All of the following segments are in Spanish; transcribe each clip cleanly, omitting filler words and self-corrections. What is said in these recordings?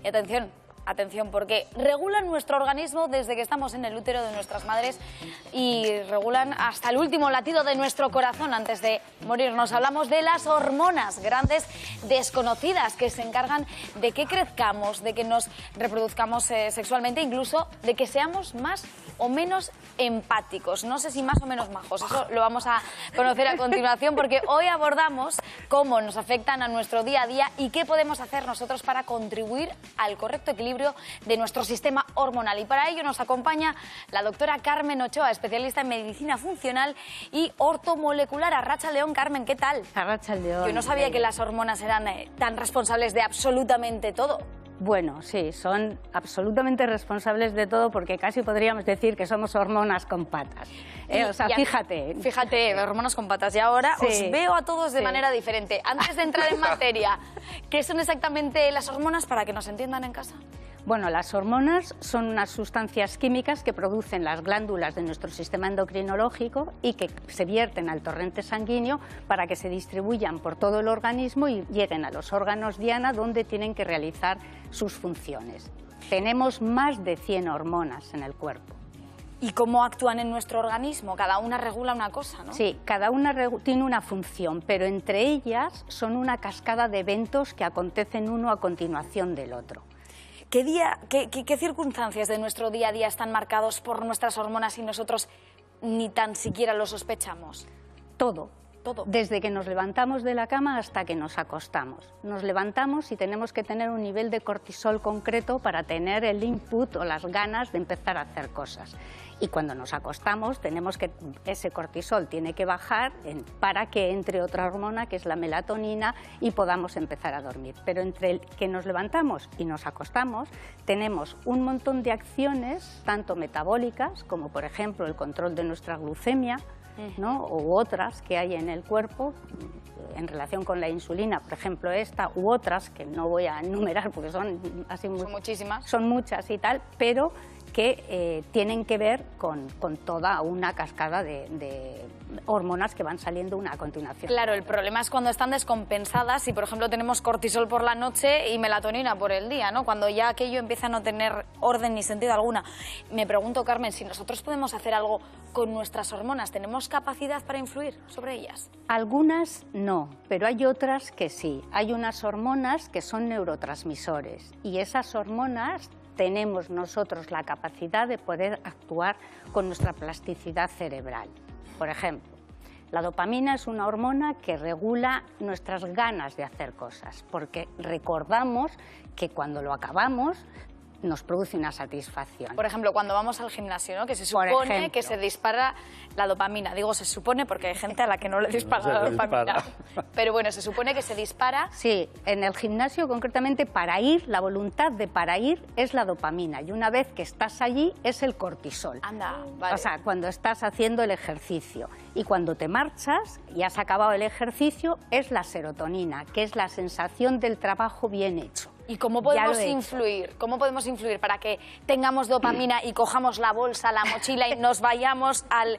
Y atención, atención, porque regulan nuestro organismo desde que estamos en el útero de nuestras madres y regulan hasta el último latido de nuestro corazón antes de morirnos. Hablamos de las hormonas, grandes desconocidas que se encargan de que crezcamos, de que nos reproduzcamos sexualmente, incluso de que seamos más o menos empáticos. No sé si más o menos majos, eso lo vamos a conocer a continuación, porque hoy abordamos cómo nos afectan a nuestro día a día y qué podemos hacer nosotros para contribuir al correcto equilibrio de nuestro sistema hormonal. Y para ello nos acompaña la doctora Carmen Ochoa, especialista en medicina funcional y ortomolecular. Arratsaldeon, Carmen, ¿qué tal? Arratsaldeon. Yo no sabía que las hormonas eran tan responsables de absolutamente todo. Bueno, sí, son absolutamente responsables de todo, porque casi podríamos decir que somos hormonas con patas. O sea, fíjate. Fíjate, hormonas con patas. Y ahora sí, os veo a todos de manera diferente. Antes de entrar en materia, ¿qué son exactamente las hormonas para que nos entiendan en casa? Bueno, las hormonas son unas sustancias químicas que producen las glándulas de nuestro sistema endocrinológico y que se vierten al torrente sanguíneo para que se distribuyan por todo el organismo y lleguen a los órganos diana, donde tienen que realizar sus funciones. Tenemos más de 100 hormonas en el cuerpo. ¿Y cómo actúan en nuestro organismo? Cada una regula una cosa, ¿no? Sí, cada una tiene una función, pero entre ellas son una cascada de eventos que acontecen uno a continuación del otro. ¿Qué circunstancias de nuestro día a día están marcados por nuestras hormonas y nosotros ni tan siquiera lo sospechamos? Todo. Todo. Desde que nos levantamos de la cama hasta que nos acostamos. Nos levantamos y tenemos que tener un nivel de cortisol concreto para tener el input o las ganas de empezar a hacer cosas. Y cuando nos acostamos, ese cortisol tiene que bajar para que entre otra hormona, que es la melatonina, y podamos empezar a dormir. Pero entre el que nos levantamos y nos acostamos, tenemos un montón de acciones, tanto metabólicas, como por ejemplo el control de nuestra glucemia, ¿no? U otras que hay en el cuerpo en relación con la insulina, por ejemplo esta u otras que no voy a enumerar porque son muchísimas, son muchas y tal, pero que tienen que ver con toda una cascada de hormonas que van saliendo una a continuación. Claro, el problema es cuando están descompensadas y, por ejemplo, tenemos cortisol por la noche y melatonina por el día, ¿no? Cuando ya aquello empieza a no tener orden ni sentido alguna. Me pregunto, Carmen, si nosotros podemos hacer algo con nuestras hormonas, ¿tenemos capacidad para influir sobre ellas? Algunas no, pero hay otras que sí. Hay unas hormonas que son neurotransmisores y esas hormonas tenemos nosotros la capacidad de poder actuar con nuestra plasticidad cerebral. Por ejemplo, la dopamina es una hormona que regula nuestras ganas de hacer cosas, porque recordamos que cuando lo acabamos nos produce una satisfacción. Por ejemplo, cuando vamos al gimnasio, ¿no? Que se supone que se dispara la dopamina. Digo se supone porque hay gente a la que no le dispara la dopamina. Pero bueno, se supone que se dispara. Sí, en el gimnasio concretamente para ir, la voluntad de para ir es la dopamina y una vez que estás allí es el cortisol. Anda, vale. O sea, cuando estás haciendo el ejercicio y cuando te marchas y has acabado el ejercicio es la serotonina, que es la sensación del trabajo bien hecho. ¿Y cómo podemos influir? ¿Cómo podemos influir para que tengamos dopamina y cojamos la bolsa, la mochila y nos vayamos al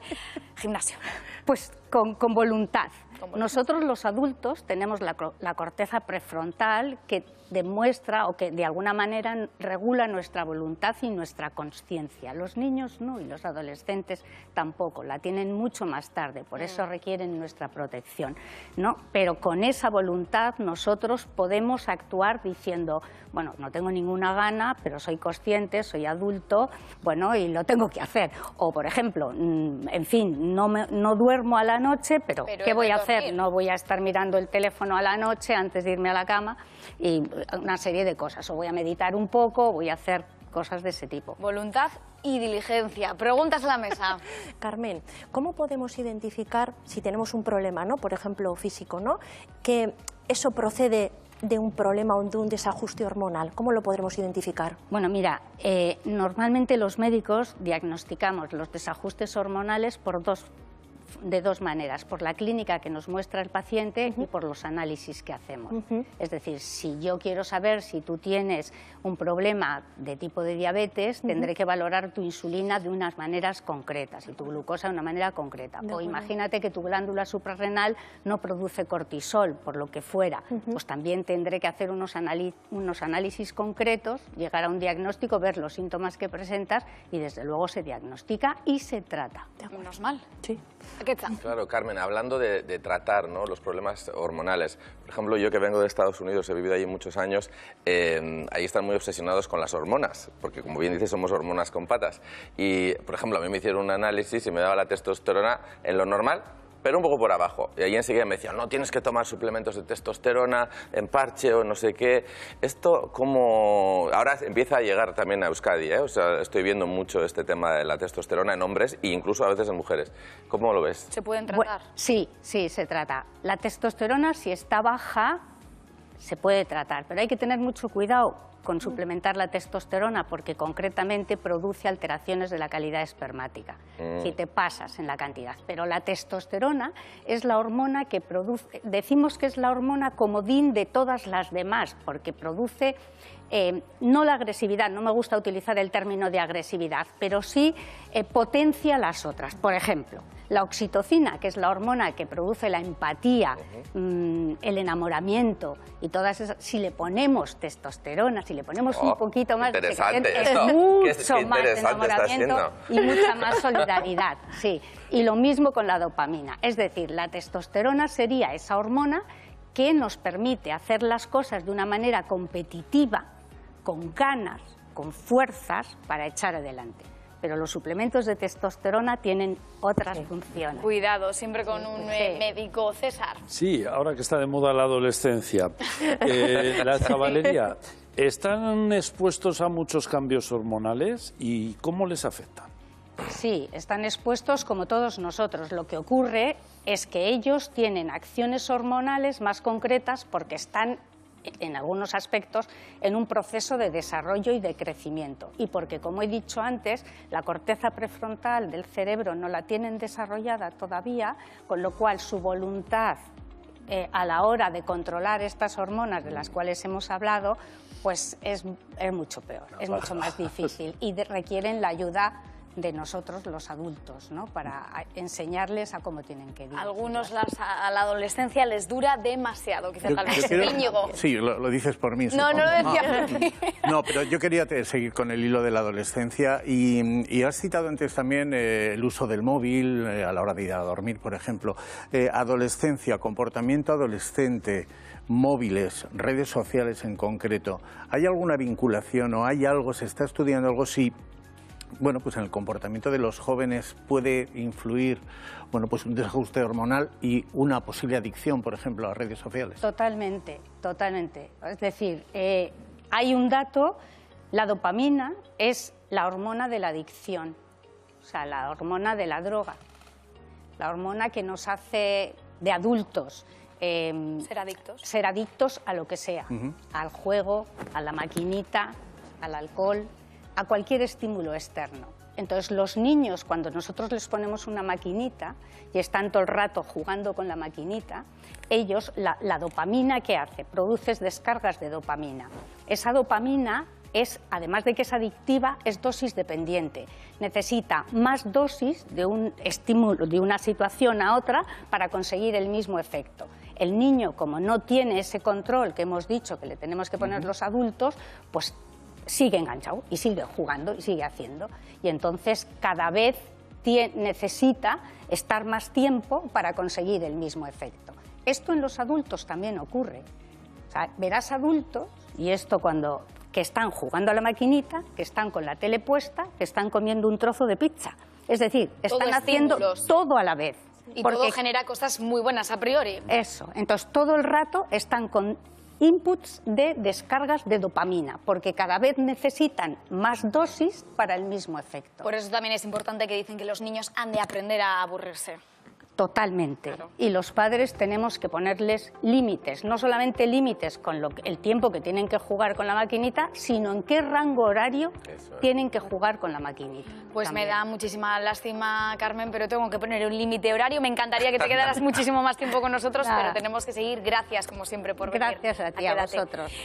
gimnasio? Pues con voluntad. Nosotros los adultos tenemos la corteza prefrontal que demuestra o que de alguna manera regula nuestra voluntad y nuestra consciencia. Los niños no y los adolescentes tampoco, la tienen mucho más tarde, por eso requieren nuestra protección, ¿no? Pero con esa voluntad nosotros podemos actuar diciendo, bueno, no tengo ninguna gana, pero soy consciente, soy adulto, bueno, y lo tengo que hacer. O, por ejemplo, en fin, no duermo a la noche, pero ¿qué voy a hacer? No voy a estar mirando el teléfono a la noche antes de irme a la cama y una serie de cosas. O voy a meditar un poco, voy a hacer cosas de ese tipo. Voluntad y diligencia. Preguntas a la mesa. Carmen, ¿cómo podemos identificar si tenemos un problema, ¿no? Por ejemplo, físico, ¿no? Que eso procede de un problema o de un desajuste hormonal. ¿Cómo lo podremos identificar? Bueno, mira, normalmente los médicos diagnosticamos los desajustes hormonales por dos de dos maneras, por la clínica que nos muestra el paciente y por los análisis que hacemos. Es decir, si yo quiero saber si tú tienes un problema de tipo de diabetes, tendré que valorar tu insulina de unas maneras concretas y tu glucosa de una manera concreta. O imagínate que tu glándula suprarrenal no produce cortisol, por lo que fuera, pues también tendré que hacer unos análisis concretos, llegar a un diagnóstico, ver los síntomas que presentas y desde luego se diagnostica y se trata. Menos mal. Sí. ¿Qué tal? Claro, Carmen, hablando de tratar, ¿no?, los problemas hormonales. Por ejemplo, yo que vengo de Estados Unidos, he vivido allí muchos años, ahí están muy obsesionados con las hormonas, porque como bien dices, somos hormonas con patas. Y, por ejemplo, a mí me hicieron un análisis y me daba la testosterona en lo normal, pero un poco por abajo. Y ahí enseguida me decían, no, tienes que tomar suplementos de testosterona en parche o no sé qué. Esto como ahora empieza a llegar también a Euskadi, ¿eh? O sea, estoy viendo mucho este tema de la testosterona en hombres e incluso a veces en mujeres. ¿Cómo lo ves? ¿Se pueden tratar? Sí, se trata. La testosterona, si está baja, se puede tratar, pero hay que tener mucho cuidado con suplementar la testosterona porque concretamente produce alteraciones de la calidad espermática, si te pasas en la cantidad. Pero la testosterona es la hormona que produce, decimos que es la hormona comodín de todas las demás, porque produce no la agresividad, no me gusta utilizar el término de agresividad, pero sí potencia las otras. Por ejemplo, la oxitocina, que es la hormona que produce la empatía, el enamoramiento y todas esas, si le ponemos testosterona, si le ponemos un poquito más, es mucho más enamoramiento y mucha más solidaridad. Sí. Y lo mismo con la dopamina, es decir, la testosterona sería esa hormona que nos permite hacer las cosas de una manera competitiva, con ganas, con fuerzas para echar adelante. Pero los suplementos de testosterona tienen otras funciones. Cuidado, siempre con un médico. César. Sí, ahora que está de moda la adolescencia, la chavalería, ¿están expuestos a muchos cambios hormonales y cómo les afectan? Sí, están expuestos como todos nosotros. Lo que ocurre es que ellos tienen acciones hormonales más concretas porque están en algunos aspectos en un proceso de desarrollo y de crecimiento y porque, como he dicho antes, la corteza prefrontal del cerebro no la tienen desarrollada todavía, con lo cual su voluntad a la hora de controlar estas hormonas de las cuales hemos hablado pues es mucho peor, es mucho más difícil y requieren la ayuda de nosotros los adultos, ¿no?, para enseñarles a cómo tienen que vivir. Algunos a la adolescencia les dura demasiado, quizá tal vez. Íñigo. Sí, lo dices por mí. No, no lo decía por ti. No, pero yo quería seguir con el hilo de la adolescencia y has citado antes también el uso del móvil a la hora de ir a dormir, por ejemplo. Adolescencia, comportamiento adolescente, móviles, redes sociales en concreto. ¿Hay alguna vinculación o hay algo, se está estudiando algo si bueno, pues en el comportamiento de los jóvenes puede influir, bueno, pues un desajuste hormonal y una posible adicción, por ejemplo, a las redes sociales? Totalmente, totalmente. Es decir, hay un dato, la dopamina es la hormona de la adicción, o sea, la hormona de la droga, la hormona que nos hace de adultos ser adictos a lo que sea, al juego, a la maquinita, al alcohol, a cualquier estímulo externo. Entonces los niños, cuando nosotros les ponemos una maquinita y están todo el rato jugando con la maquinita, ellos, la dopamina, ¿qué hace? Produces descargas de dopamina. Esa dopamina es, además de que es adictiva, es dosis dependiente. Necesita más dosis de un estímulo, de una situación a otra, para conseguir el mismo efecto. El niño, como no tiene ese control que hemos dicho que le tenemos que poner los adultos, pues sigue enganchado y sigue jugando y sigue haciendo. Y entonces cada vez necesita estar más tiempo para conseguir el mismo efecto. Esto en los adultos también ocurre. O sea, verás adultos, y esto que están jugando a la maquinita, que están con la tele puesta, que están comiendo un trozo de pizza. Es decir, están haciendo todo a la vez. Y todo genera cosas muy buenas a priori. Eso. Entonces todo el rato están con inputs de descargas de dopamina, porque cada vez necesitan más dosis para el mismo efecto. Por eso también es importante que dicen que los niños han de aprender a aburrirse. Totalmente. Claro. Y los padres tenemos que ponerles límites, no solamente límites con el tiempo que tienen que jugar con la maquinita, sino en qué rango horario tienen que jugar con la maquinita. Pues también. me da muchísima lástima, Carmen, pero tengo que poner un límite horario. Me encantaría que te quedaras muchísimo más tiempo con nosotros, Nada. pero tenemos que seguir. Gracias, como siempre, por venir. Gracias a ti, a Quédate. vosotros.